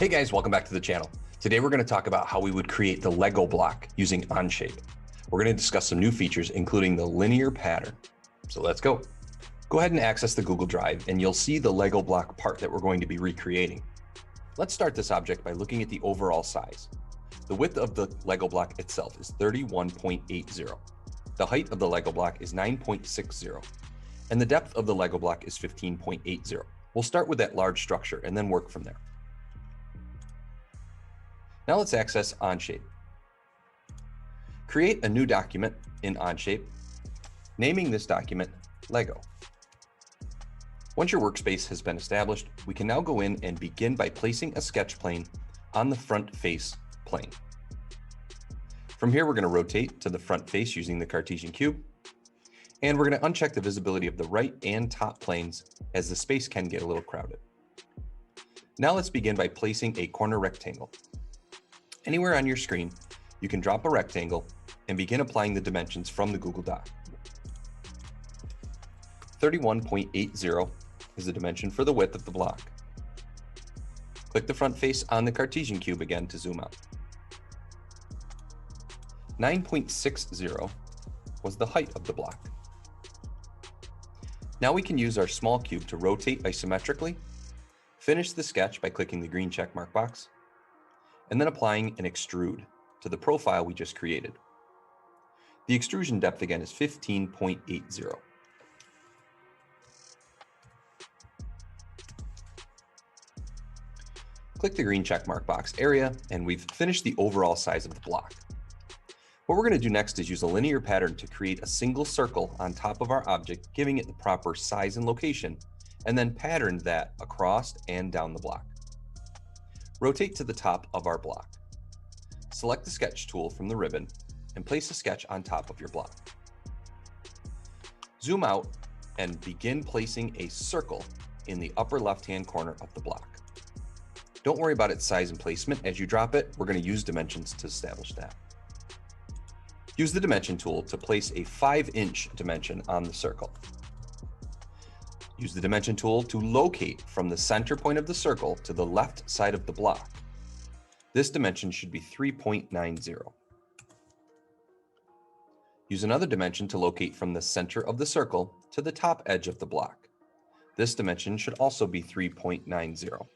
Hey guys, welcome back to the channel. Today we're going to talk about how we would create the Lego block using OnShape. We're going to discuss some new features, including the linear pattern. So let's go. Go ahead and access the Google Drive and you'll see the Lego block part that we're going to be recreating. Let's start this object by looking at the overall size. The width of the Lego block itself is 31.80. The height of the Lego block is 9.60. And the depth of the Lego block is 15.80. We'll start with that large structure and then work from there. Now let's access OnShape. Create a new document in OnShape, naming this document Lego. Once your workspace has been established, we can now go in and begin by placing a sketch plane on the front face plane. From here, we're going to rotate to the front face using the Cartesian cube, and we're going to uncheck the visibility of the right and top planes as the space can get a little crowded. Now let's begin by placing a corner rectangle. Anywhere on your screen, you can drop a rectangle and begin applying the dimensions from the Google Doc. 31.80 is the dimension for the width of the block. Click the front face on the Cartesian cube again to zoom out. 9.60 was the height of the block. Now we can use our small cube to rotate isometrically, finish the sketch by clicking the green check mark box, and then applying an extrude to the profile we just created. The extrusion depth again is 15.80. Click the green check mark box area, and we've finished the overall size of the block. What we're going to do next is use a linear pattern to create a single circle on top of our object, giving it the proper size and location, and then pattern that across and down the block. Rotate to the top of our block. Select the sketch tool from the ribbon and place a sketch on top of your block. Zoom out and begin placing a circle in the upper left-hand corner of the block. Don't worry about its size and placement. As you drop it, we're going to use dimensions to establish that. Use the dimension tool to place a 5-inch dimension on the circle. Use the dimension tool to locate from the center point of the circle to the left side of the block. This dimension should be 3.90. Use another dimension to locate from the center of the circle to the top edge of the block. This dimension should also be 3.90.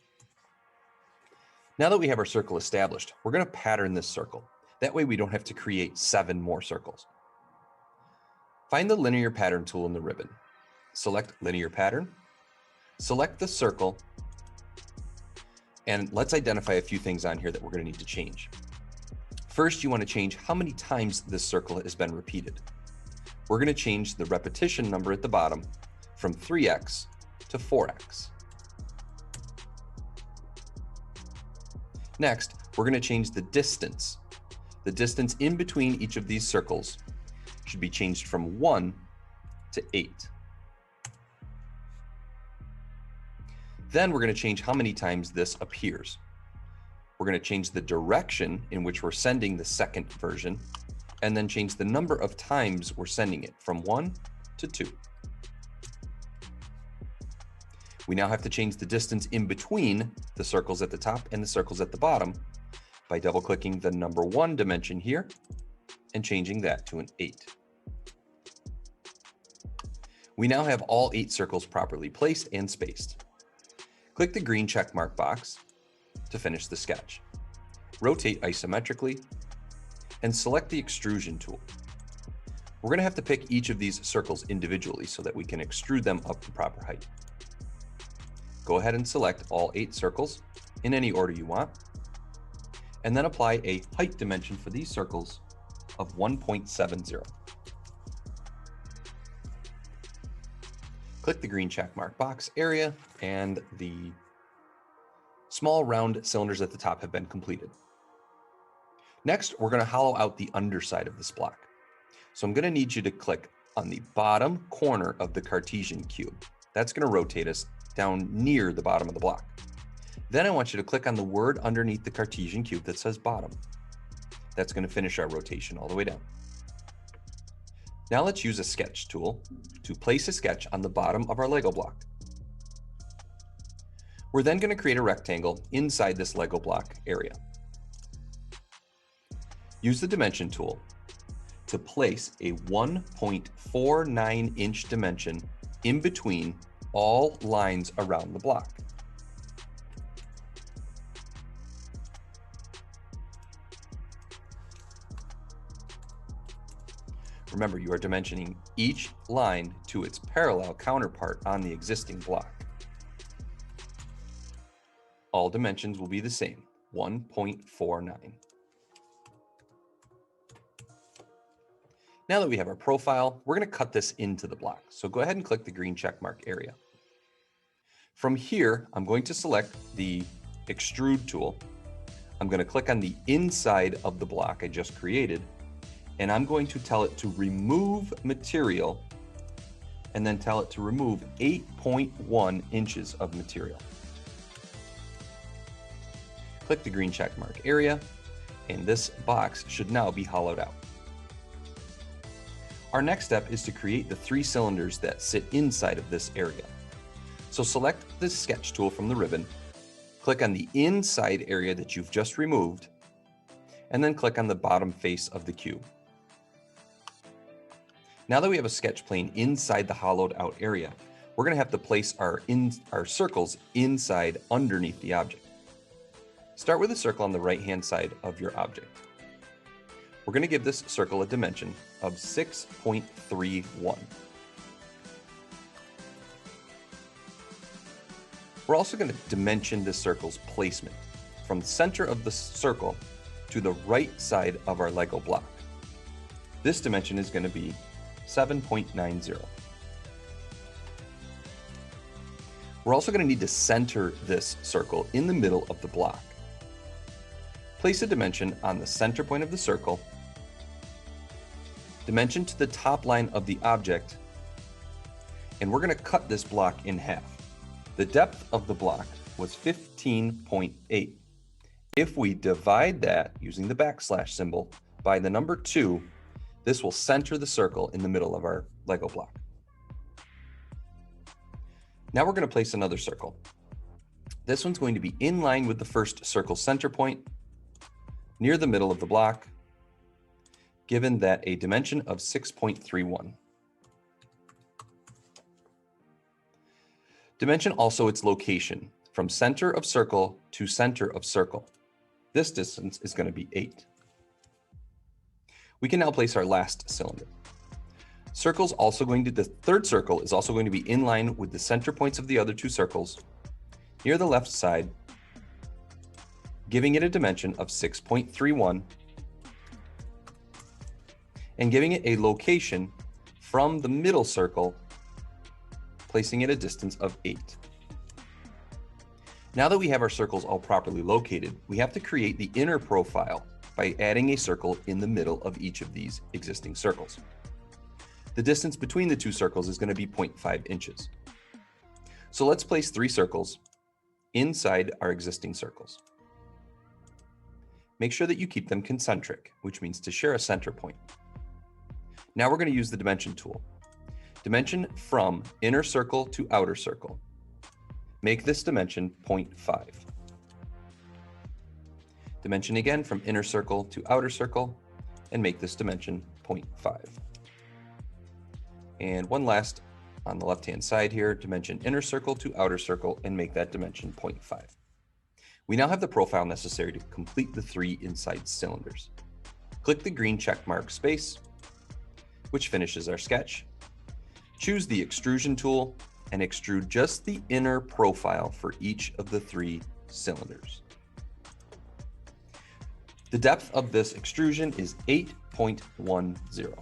Now that we have our circle established, we're going to pattern this circle. That way we don't have to create 7 more circles. Find the linear pattern tool in the ribbon. Select linear pattern, select the circle, and let's identify a few things on here that we're going to need to change. First, you want to change how many times this circle has been repeated. We're going to change the repetition number at the bottom from 3x to 4x. Next, we're going to change the distance. The distance in between each of these circles should be changed from 1 to 8. Then we're going to change how many times this appears. We're going to change the direction in which we're sending the second version, and then change the number of times we're sending it from 1 to 2. We now have to change the distance in between the circles at the top and the circles at the bottom by double-clicking the number 1 dimension here and changing that to an 8. We now have all 8 circles properly placed and spaced. Click the green check mark box to finish the sketch. Rotate isometrically and select the extrusion tool. We're going to have to pick each of these circles individually so that we can extrude them up to proper height. Go ahead and select all 8 circles in any order you want, and then apply a height dimension for these circles of 1.70. Click the green check mark box area, and the small round cylinders at the top have been completed. Next, we're going to hollow out the underside of this block. So I'm going to need you to click on the bottom corner of the Cartesian cube. That's going to rotate us down near the bottom of the block. Then I want you to click on the word underneath the Cartesian cube that says bottom. That's going to finish our rotation all the way down. Now let's use a sketch tool to place a sketch on the bottom of our Lego block. We're then going to create a rectangle inside this Lego block area. Use the dimension tool to place a 1.49 inch dimension in between all lines around the block. Remember, you are dimensioning each line to its parallel counterpart on the existing block. All dimensions will be the same, 1.49. Now that we have our profile, we're going to cut this into the block. So go ahead and click the green check mark area. From here, I'm going to select the extrude tool. I'm going to click on the inside of the block I just created, and I'm going to tell it to remove material, and then tell it to remove 8.1 inches of material. Click the green check mark area, and this box should now be hollowed out. Our next step is to create the 3 cylinders that sit inside of this area. So select the sketch tool from the ribbon, click on the inside area that you've just removed, and then click on the bottom face of the cube. Now that we have a sketch plane inside the hollowed out area, we're going to have to place our circles inside underneath the object. Start with a circle on the right-hand side of your object. We're going to give this circle a dimension of 6.31. We're also going to dimension this circle's placement from the center of the circle to the right side of our Lego block. This dimension is going to be 7.90. We're also going to need to center this circle in the middle of the block. Place a dimension on the center point of the circle, dimension to the top line of the object, and we're going to cut this block in half. The depth of the block was 15.8. If we divide that using the backslash symbol by the number 2, this will center the circle in the middle of our Lego block. Now we're going to place another circle. This one's going to be in line with the first circle center point, near the middle of the block, given that a dimension of 6.31. Dimension also its location from center of circle to center of circle. This distance is going to be 8. We can now place our last cylinder. The third circle is also going to be in line with the center points of the other 2 circles, near the left side, giving it a dimension of 6.31 and giving it a location from the middle circle, placing it a distance of 8. Now that we have our circles all properly located, we have to create the inner profile by adding a circle in the middle of each of these existing circles. The distance between the 2 circles is going to be 0.5 inches. So let's place 3 circles inside our existing circles. Make sure that you keep them concentric, which means to share a center point. Now we're going to use the dimension tool. Dimension from inner circle to outer circle. Make this dimension 0.5. Dimension again from inner circle to outer circle and make this dimension 0.5. And one last on the left-hand side here, dimension inner circle to outer circle and make that dimension 0.5. We now have the profile necessary to complete the 3 inside cylinders. Click the green check mark space, which finishes our sketch. Choose the extrusion tool and extrude just the inner profile for each of the 3 cylinders. The depth of this extrusion is 8.10.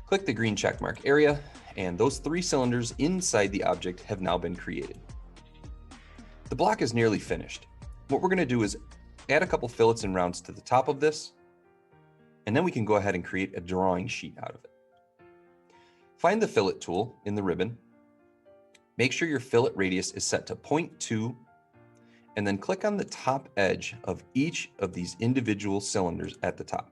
Click the green check mark area, and those 3 cylinders inside the object have now been created. The block is nearly finished. What we're going to do is add a couple fillets and rounds to the top of this, and then we can go ahead and create a drawing sheet out of it. Find the fillet tool in the ribbon. Make sure your fillet radius is set to 0.2, and then click on the top edge of each of these individual cylinders at the top.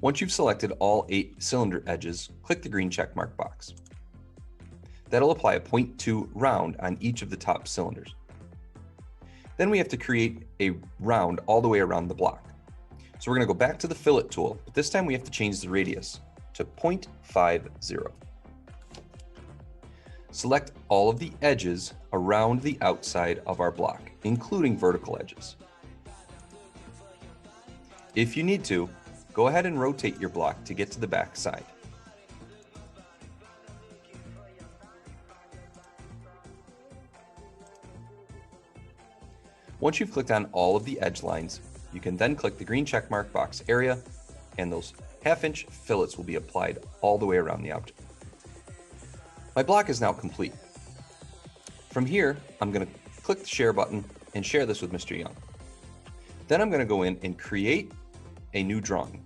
Once you've selected all 8 cylinder edges, click the green checkmark box. That'll apply a 0.2 round on each of the top cylinders. Then we have to create a round all the way around the block. So we're going to go back to the fillet tool, but this time we have to change the radius to 0.50. Select all of the edges around the outside of our block, including vertical edges. If you need to, go ahead and rotate your block to get to the back side. Once you've clicked on all of the edge lines, you can then click the green checkmark box area, and those 1/2 inch fillets will be applied all the way around the object. My block is now complete. From here, I'm going to click the share button and share this with Mr. Young. Then I'm going to go in and create a new drawing.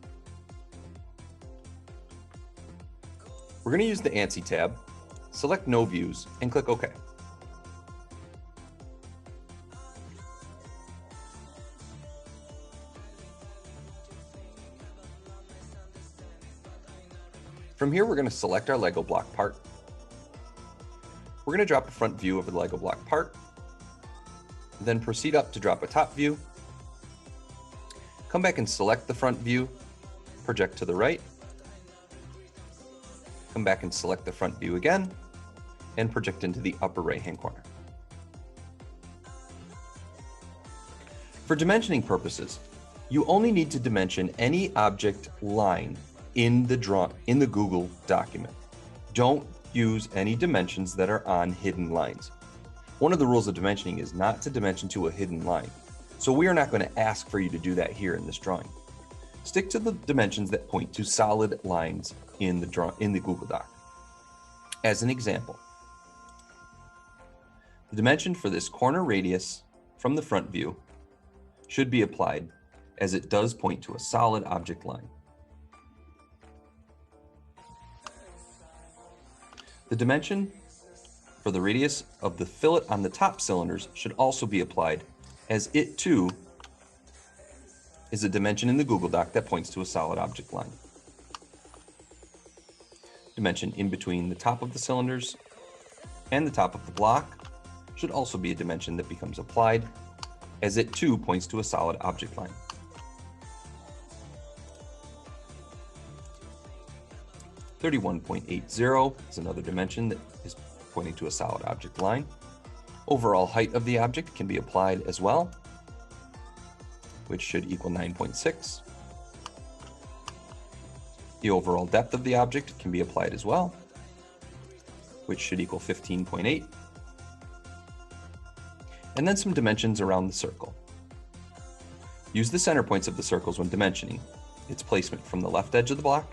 We're going to use the ANSI tab, select No Views, and click OK. From here, we're going to select our Lego block part. We're going to drop a front view of the Lego block part, then proceed up to drop a top view. Come back and select the front view, project to the right. Come back and select the front view again, and project into the upper right-hand corner. For dimensioning purposes, you only need to dimension any object line in the Google document. Don't use any dimensions that are on hidden lines. One of the rules of dimensioning is not to dimension to a hidden line. So we are not going to ask for you to do that here in this drawing. Stick to the dimensions that point to solid lines in the Google Doc. As an example, the dimension for this corner radius from the front view should be applied, as it does point to a solid object line. The dimension for the radius of the fillet on the top cylinders should also be applied, as it too is a dimension in the Google Doc that points to a solid object line. Dimension in between the top of the cylinders and the top of the block should also be a dimension that becomes applied, as it too points to a solid object line. .80 is another dimension that is pointing to a solid object line. Overall height of the object can be applied as well, which should equal 9.6. The overall depth of the object can be applied as well, which should equal 15.8. And then some dimensions around the circle. Use the center points of the circles when dimensioning, its placement from the left edge of the block,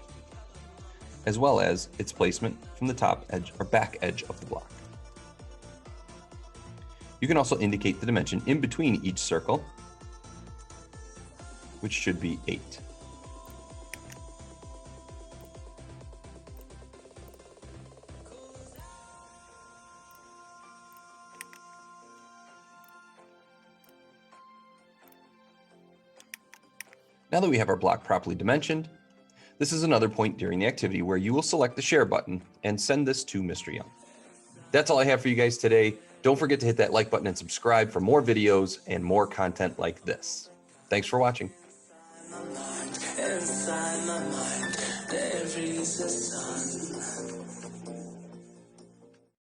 as well as its placement from the top edge or back edge of the block. You can also indicate the dimension in between each circle, which should be 8. Now that we have our block properly dimensioned, this is another point during the activity where you will select the share button and send this to Mr. Young. That's all I have for you guys today. Don't forget to hit that like button and subscribe for more videos and more content like this. Thanks for watching. Inside my mind, there is a sun.